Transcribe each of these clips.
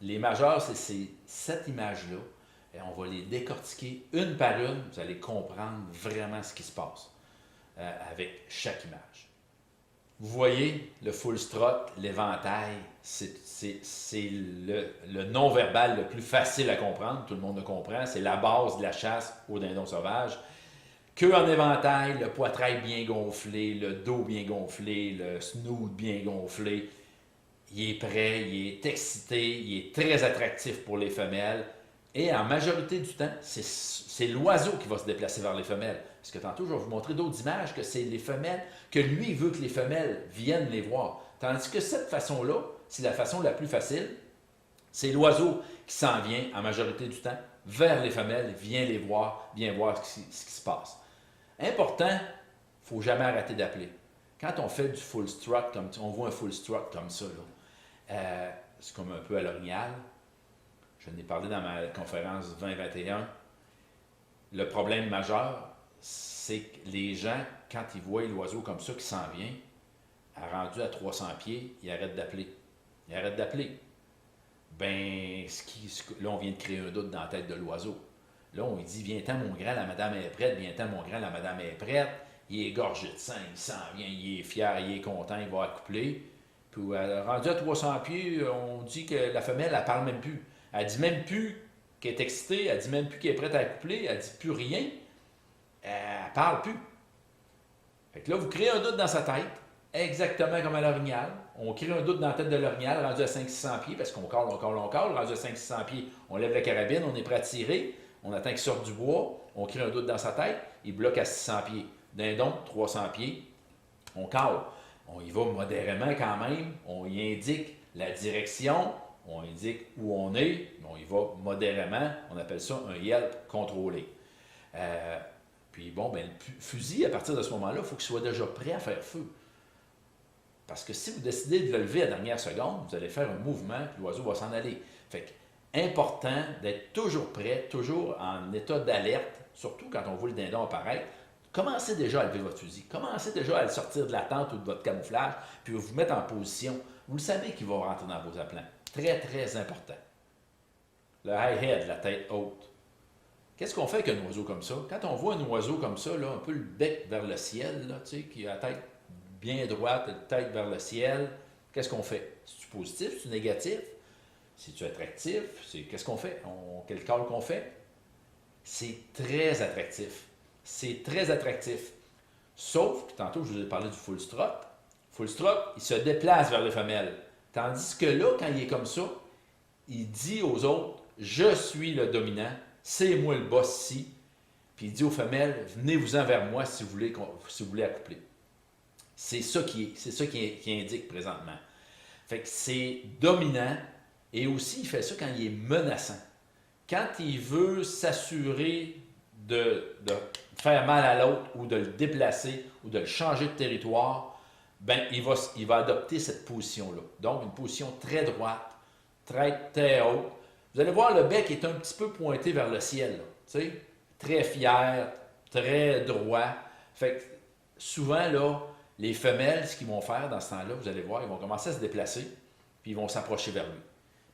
les majeurs, c'est cette image-là. Et on va les décortiquer une par une. Vous allez comprendre vraiment ce qui se passe avec chaque image. Vous voyez, le full strut, l'éventail, c'est le non-verbal le plus facile à comprendre. Tout le monde le comprend. C'est la base de la chasse au dindon sauvage. Queue en éventail, le poitrail bien gonflé, le dos bien gonflé, le snoot bien gonflé. Il est prêt, il est excité, il est très attractif pour les femelles. Et en majorité du temps, c'est l'oiseau qui va se déplacer vers les femelles. Parce que tantôt, je vais vous montrer d'autres images que c'est les femelles, que lui il veut que les femelles viennent les voir. Tandis que cette façon-là, c'est la façon la plus facile. C'est l'oiseau qui s'en vient, en majorité du temps, vers les femelles, vient les voir, vient voir ce qui se passe. Important, il ne faut jamais arrêter d'appeler. Quand on fait du full strut, comme on voit un full strut comme ça, c'est comme un peu à l'orignal. Je n'ai parlé dans ma conférence 2021. Le problème majeur, c'est que les gens, quand ils voient l'oiseau comme ça qui s'en vient, rendu à 300 pieds, ils arrêtent d'appeler. Ils arrêtent d'appeler. Ben, là, on vient de créer un doute dans la tête de l'oiseau. Là, on lui dit, viens-t'en mon grand, la madame est prête, viens-t'en mon grand, la madame est prête. Il est gorgé de sang, il s'en vient, il est fier, il est content, il va accoupler. Puis, rendu à 300 pieds, on dit que la femelle, elle parle même plus. Elle dit même plus qu'elle est excitée, elle dit même plus qu'elle est prête à accoupler, elle dit plus rien. Elle parle plus. Fait que là, vous créez un doute dans sa tête, exactement comme à l'orignal. On crée un doute dans la tête de l'orignal, rendu à 500-600 pieds, parce qu'on colle, rendu à 500-600 pieds, on lève la carabine, on est prêt à tirer, on attend qu'il sorte du bois, on crée un doute dans sa tête, il bloque à 600 pieds. Dindon, 300 pieds, on cale. On y va modérément quand même, on y indique la direction, on indique où on est, mais on y va modérément, on appelle ça un yelp contrôlé. Puis bon, ben, le fusil, à partir de ce moment-là, il faut qu'il soit déjà prêt à faire feu. Parce que si vous décidez de le lever à la dernière seconde, vous allez faire un mouvement, puis l'oiseau va s'en aller. Fait que, important d'être toujours prêt, toujours en état d'alerte, surtout quand on voit le dindon apparaître. Commencez déjà à lever votre fusil. Commencez déjà à le sortir de la tente ou de votre camouflage, puis vous mettre en position. Vous le savez qu'il va rentrer dans vos aplats. Très, très important. Le high head, la tête haute. Qu'est-ce qu'on fait avec un oiseau comme ça? Quand on voit un oiseau comme ça, là, un peu le bec vers le ciel, là, qui a la tête bien droite, la tête vers le ciel, qu'est-ce qu'on fait? C'est-tu positif? C'est-tu négatif? C'est-tu attractif? Qu'est-ce qu'on fait? Quel call qu'on fait? C'est très attractif. C'est très attractif. Sauf, puis tantôt je vous ai parlé du full strut. Full strut, il se déplace vers les femelles. Tandis que là, quand il est comme ça, il dit aux autres, je suis le dominant, c'est moi le boss ici. Puis il dit aux femelles, venez-vous-en vers moi si vous voulez accoupler. C'est ça qui indique présentement. Fait que c'est dominant et aussi il fait ça quand il est menaçant. Quand il veut s'assurer de faire mal à l'autre ou de le déplacer ou de le changer de territoire, ben il va adopter cette position-là. Donc une position très droite, très, très haute. Vous allez voir, le bec est un petit peu pointé vers le ciel. Là, très fier, très droit. Fait que souvent, là, les femelles, ce qu'ils vont faire dans ce temps-là, vous allez voir, ils vont commencer à se déplacer, puis ils vont s'approcher vers lui.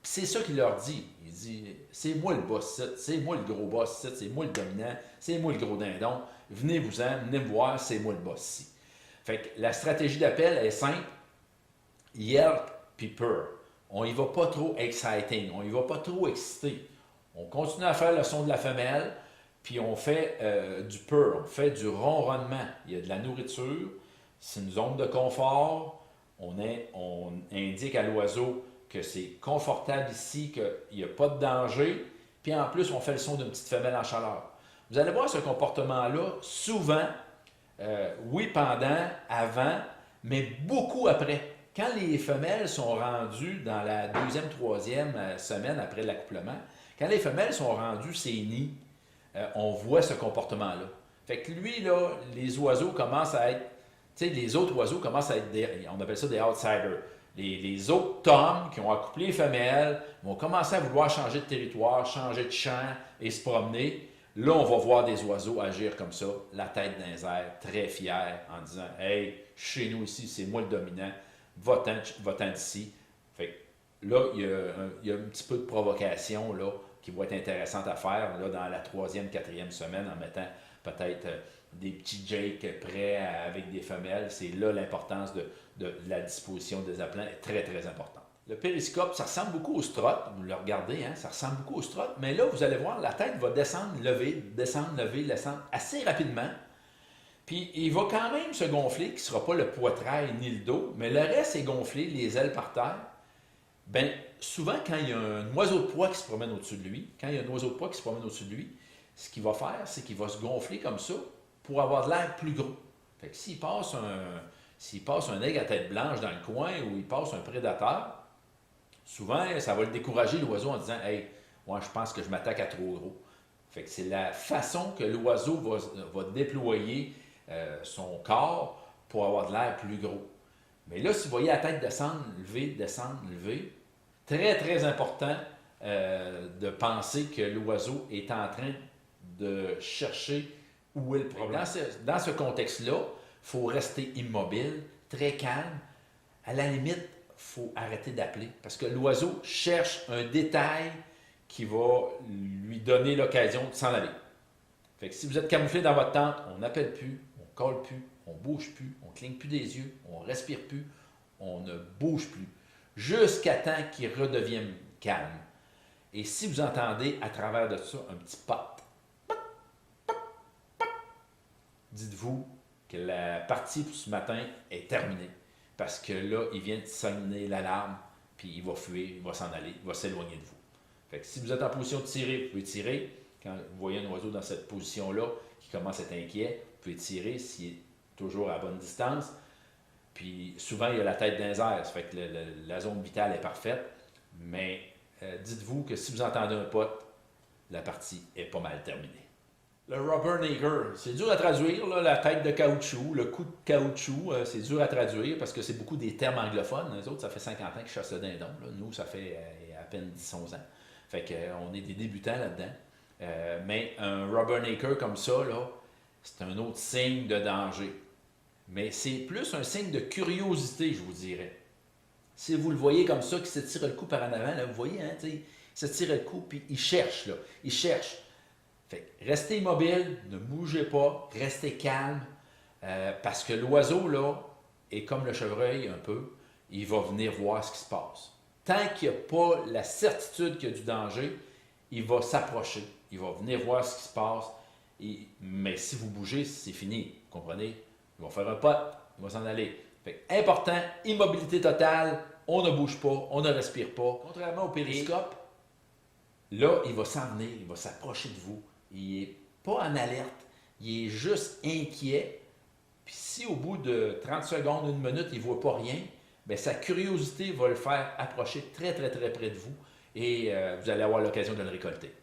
Puis c'est ça qu'il leur dit. Il dit, c'est moi le boss, c'est moi le gros boss, c'est moi le dominant, c'est moi le gros dindon. Venez-vous-en, venez me voir, c'est moi le boss ici. Fait que la stratégie d'appel est simple. Yelp puis purr. On y va pas trop exciting, on y va pas trop excité. On continue à faire le son de la femelle, puis on fait du purr, on fait du ronronnement. Il y a de la nourriture, c'est une zone de confort. On indique à l'oiseau que c'est confortable ici, qu'il n'y a pas de danger. Puis en plus, on fait le son d'une petite femelle en chaleur. Vous allez voir ce comportement-là souvent, oui pendant, avant, mais beaucoup après. Quand les femelles sont rendues dans la deuxième, troisième semaine après l'accouplement, quand les femelles sont rendues ses nids, on voit ce comportement-là. Fait que lui, là, les oiseaux commencent à être, tu sais, les autres oiseaux commencent à être, on appelle ça des outsiders. Les autres tomes qui ont accouplé les femelles vont commencer à vouloir changer de territoire, changer de champ et se promener. Là, on va voir des oiseaux agir comme ça, la tête dans les airs, très fiers, en disant « Hey, chez nous ici, c'est moi le dominant. Va-t'en d'ici. » Fait que là, il y a un petit peu de provocation là, qui va être intéressante à faire là, dans la troisième, quatrième semaine en mettant peut-être des petits jakes prêts avec des femelles. C'est là l'importance de la disposition des appelants est très, très importante. Le périscope, ça ressemble beaucoup au strut. Vous le regardez, hein, ça ressemble beaucoup au strut. Mais là, vous allez voir, la tête va descendre, lever, descendre assez rapidement. Puis il va quand même se gonfler, qui ne sera pas le poitrail ni le dos, mais le reste est gonflé, les ailes par terre. Bien, souvent, quand il y a un oiseau de proie qui se promène au-dessus de lui, ce qu'il va faire, c'est qu'il va se gonfler comme ça pour avoir de l'air plus gros. Fait que s'il passe un aigle à tête blanche dans le coin ou il passe un prédateur, souvent, ça va le décourager, l'oiseau, en disant « Hey, moi, je pense que je m'attaque à trop gros. » Fait que c'est la façon que l'oiseau va déployer son corps pour avoir de l'air plus gros. Mais là, si vous voyez la tête descendre, lever, très, très important de penser que l'oiseau est en train de chercher où est le problème. Dans ce contexte-là, il faut rester immobile, très calme. À la limite, il faut arrêter d'appeler parce que l'oiseau cherche un détail qui va lui donner l'occasion de s'en aller. Fait que si vous êtes camouflé dans votre tente, on n'appelle plus, on ne colle plus, on ne bouge plus, on ne cligne plus des yeux, on ne respire plus, on ne bouge plus, jusqu'à temps qu'il redevienne calme. Et si vous entendez à travers de ça un petit pot, dites-vous que la partie pour ce matin est terminée. Parce que là, il vient de sonner l'alarme, puis il va fuir, il va s'en aller, il va s'éloigner de vous. Fait que si vous êtes en position de tirer, vous pouvez tirer. Quand vous voyez un oiseau dans cette position-là qui commence à être inquiet, vous pouvez tirer s'il est toujours à bonne distance. Puis souvent, il y a la tête dans les airs, ça fait que la zone vitale est parfaite. Mais dites-vous que si vous entendez un pote, la partie est pas mal terminée. Le rubbernecker, c'est dur à traduire, là, la tête de caoutchouc, le coup de caoutchouc, c'est dur à traduire parce que c'est beaucoup des termes anglophones. Les autres, ça fait 50 ans qu'ils chassent le dindon. Là. Nous, ça fait à peine 10-11 ans. Fait qu'on est des débutants là-dedans. Mais un rubbernecker comme ça, là, c'est un autre signe de danger. Mais c'est plus un signe de curiosité, je vous dirais. Si vous le voyez comme ça, qui s'étire le cou par en avant, là, vous voyez, hein, il s'étire le cou, puis il cherche, là. Il cherche. Fait que restez immobile, ne bougez pas, restez calme, parce que l'oiseau, là, est comme le chevreuil un peu, il va venir voir ce qui se passe. Tant qu'il n'y a pas la certitude qu'il y a du danger, il va s'approcher, il va venir voir ce qui se passe, mais si vous bougez, c'est fini, vous comprenez? Il va faire un pote, il va s'en aller. Fait que, important, immobilité totale, on ne bouge pas, on ne respire pas. Contrairement au périscope, là, il va s'en venir, il va s'approcher de vous. Il n'est pas en alerte, il est juste inquiet. Puis si au bout de 30 secondes, une minute, il ne voit pas rien, bien, sa curiosité va le faire approcher très, très, très près de vous et vous allez avoir l'occasion de le récolter.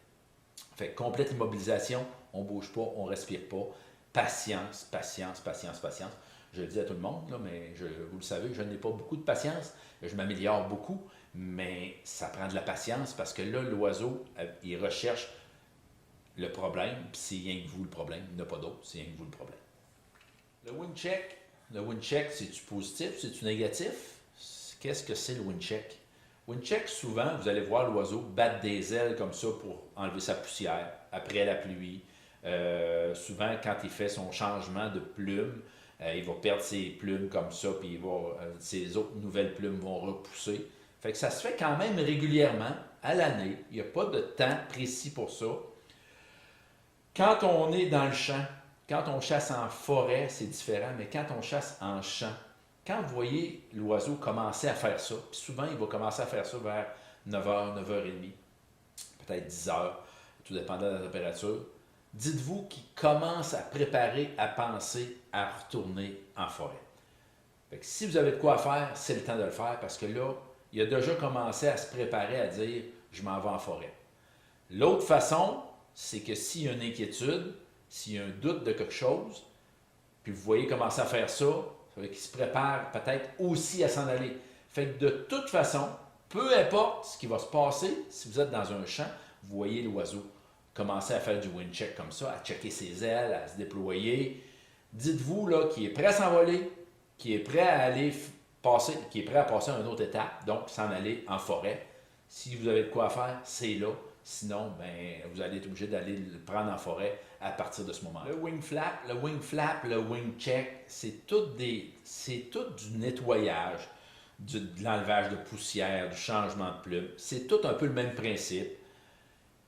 Fait que complète immobilisation, on ne bouge pas, on ne respire pas. Patience, patience, patience, patience. Je le dis à tout le monde, là, mais vous le savez, je n'ai pas beaucoup de patience. Je m'améliore beaucoup, mais ça prend de la patience parce que là, l'oiseau, il recherche le problème, puis c'est rien que vous le problème. Il n'y en a pas d'autre, c'est rien que vous le problème. Le wind check, c'est-tu positif, c'est-tu négatif? Qu'est-ce que c'est le wind check? Wind check, souvent, vous allez voir l'oiseau battre des ailes comme ça pour enlever sa poussière après la pluie. Souvent, quand il fait son changement de plume, il va perdre ses plumes comme ça, puis ses autres nouvelles plumes vont repousser. Fait que ça se fait quand même régulièrement, à l'année. Il n'y a pas de temps précis pour ça. Quand on est dans le champ, quand on chasse en forêt, c'est différent, mais quand on chasse en champ, quand vous voyez l'oiseau commencer à faire ça, puis souvent il va commencer à faire ça vers 9h, 9h30, peut-être 10h, tout dépendant de la température, dites-vous qu'il commence à préparer, à penser à retourner en forêt. Fait que si vous avez de quoi faire, c'est le temps de le faire parce que là, il a déjà commencé à se préparer à dire « je m'en vais en forêt ». L'autre façon, c'est que s'il y a une inquiétude, s'il y a un doute de quelque chose, puis vous voyez commencer à faire ça, ça veut dire qu'il se prépare peut-être aussi à s'en aller. Fait que de toute façon, peu importe ce qui va se passer, si vous êtes dans un champ, vous voyez l'oiseau commencer à faire du wind check comme ça, à checker ses ailes, à se déployer. Dites-vous là qu'il est prêt à s'envoler, qu'il est prêt à aller qui est prêt à passer à une autre étape, donc s'en aller en forêt. Si vous avez de quoi faire, c'est là. Sinon, ben, vous allez être obligé d'aller le prendre en forêt à partir de ce moment-là. Le wing flap, le wing check, c'est tout du nettoyage, de l'enlevage de poussière, du changement de plume. C'est tout un peu le même principe.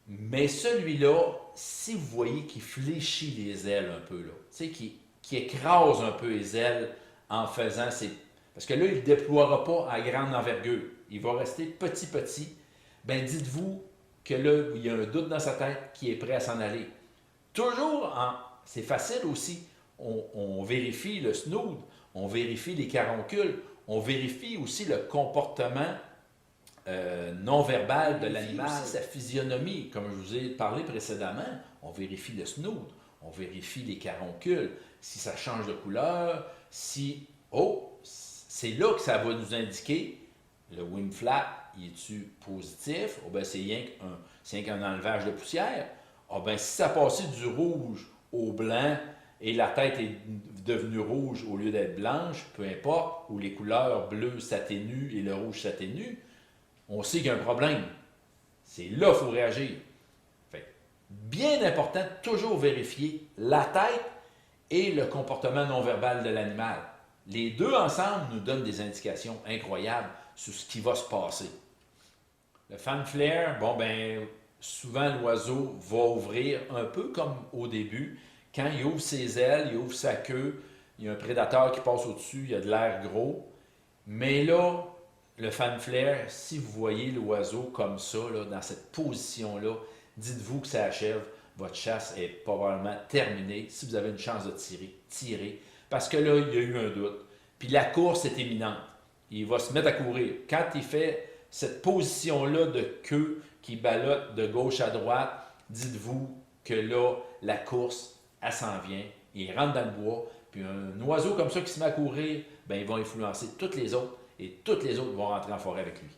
Mais celui-là, si vous voyez qu'il fléchit les ailes un peu, là, qui écrase un peu les ailes en faisant ses... Parce que là, il ne déploiera pas à grande envergure. Il va rester petit. Ben dites-vous que là, il y a un doute dans sa tête qui est prêt à s'en aller. C'est facile aussi, on vérifie le snood, on vérifie les caroncules, on vérifie aussi le comportement non-verbal de l'animal, sa physionomie, comme je vous ai parlé précédemment. On vérifie le snood, on vérifie les caroncules, si ça change de couleur, c'est là que ça va nous indiquer le wing flap, il est-tu positif? Oh ben c'est rien qu'un enlevage de poussière. Oh ben si ça passait du rouge au blanc et la tête est devenue rouge au lieu d'être blanche, peu importe, où les couleurs bleues s'atténuent et le rouge s'atténue, on sait qu'il y a un problème. C'est là qu'il faut réagir. Fait, bien important de toujours vérifier la tête et le comportement non-verbal de l'animal. Les deux ensemble nous donnent des indications incroyables sur ce qui va se passer. Le fanfare, souvent l'oiseau va ouvrir un peu comme au début. Quand il ouvre ses ailes, il ouvre sa queue, il y a un prédateur qui passe au-dessus, il y a de l'air gros. Mais là, le fanfare, si vous voyez l'oiseau comme ça, là, dans cette position-là, dites-vous que ça achève. Votre chasse est probablement terminée. Si vous avez une chance de tirez. Parce que là, il y a eu un doute. Puis la course est imminente. Il va se mettre à courir. Quand il fait cette position-là de queue qui ballotte de gauche à droite, dites-vous que là, la course, elle s'en vient. Il rentre dans le bois. Puis un oiseau comme ça qui se met à courir, ben, il va influencer toutes les autres et toutes les autres vont rentrer en forêt avec lui.